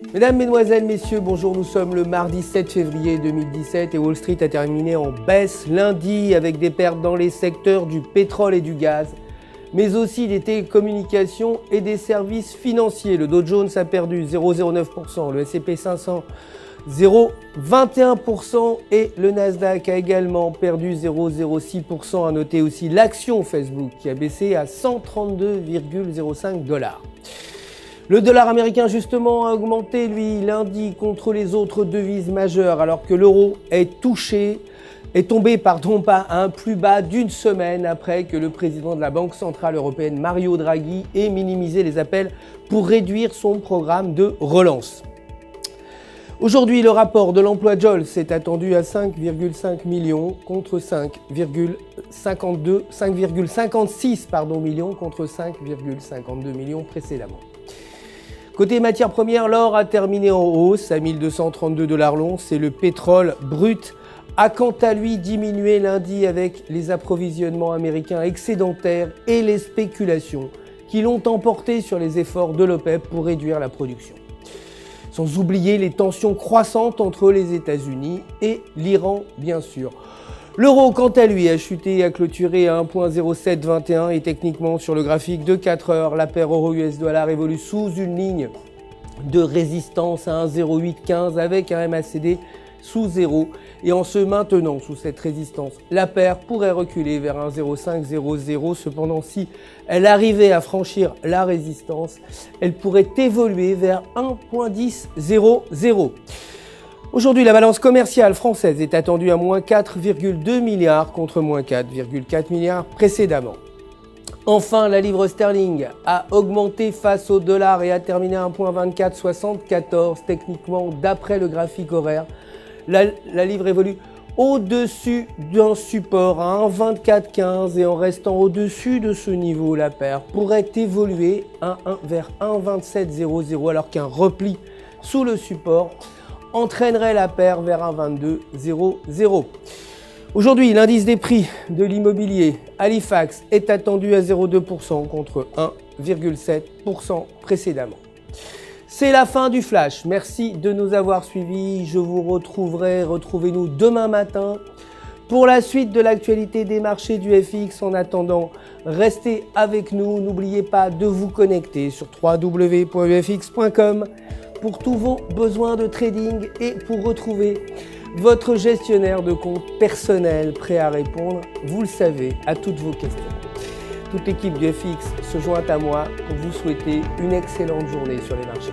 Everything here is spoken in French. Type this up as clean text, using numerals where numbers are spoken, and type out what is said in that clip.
Mesdames, Mesdemoiselles, Messieurs, bonjour, nous sommes le mardi 7 février 2017 et Wall Street a terminé en baisse lundi avec des pertes dans les secteurs du pétrole et du gaz, mais aussi des télécommunications et des services financiers. Le Dow Jones a perdu 0,09%, le S&P 500 0,21% et le Nasdaq a également perdu 0,06%. À noter aussi l'action Facebook qui a baissé à 132,05 $. Le dollar américain justement a augmenté lui lundi contre les autres devises majeures alors que l'euro est tombé pas à un plus bas d'une semaine après que le président de la Banque Centrale Européenne Mario Draghi ait minimisé les appels pour réduire son programme de relance. Aujourd'hui, le rapport de l'emploi JOLTS est attendu à 5,5 millions contre 5,56 millions contre 5,52 millions précédemment. Côté matières premières, l'or a terminé en hausse à 1232 $ l'once et le pétrole brut a quant à lui diminué lundi avec les approvisionnements américains excédentaires et les spéculations qui l'ont emporté sur les efforts de l'OPEP pour réduire la production. Sans oublier les tensions croissantes entre les États-Unis et l'Iran, bien sûr. L'euro, quant à lui, a chuté et a clôturé à 1,0721 et techniquement sur le graphique de 4 heures, la paire euro-US dollar évolue sous une ligne de résistance à 1,0815 avec un MACD sous 0 et en se maintenant sous cette résistance, la paire pourrait reculer vers 1,0500. Cependant, si elle arrivait à franchir la résistance, elle pourrait évoluer vers 1,1000. Aujourd'hui, la balance commerciale française est attendue à moins 4,2 milliards contre moins 4,4 milliards précédemment. Enfin, la livre sterling a augmenté face au dollar et a terminé à 1,2474 techniquement d'après le graphique horaire. La livre évolue au-dessus d'un support à 1,2415 et en restant au-dessus de ce niveau, la paire pourrait évoluer vers 1,2700 alors qu'un repli sous le support entraînerait la paire vers 1,2200. Aujourd'hui, l'indice des prix de l'immobilier Halifax est attendu à 0,2% contre 1,7% précédemment. C'est la fin du Flash. Merci de nous avoir suivis. Je vous retrouvez-nous demain matin pour la suite de l'actualité des marchés du FX. En attendant, restez avec nous. N'oubliez pas de vous connecter sur www.ufx.com pour tous vos besoins de trading et pour retrouver votre gestionnaire de compte personnel prêt à répondre, vous le savez, à toutes vos questions. Toute l'équipe du FX se joint à moi pour vous souhaiter une excellente journée sur les marchés.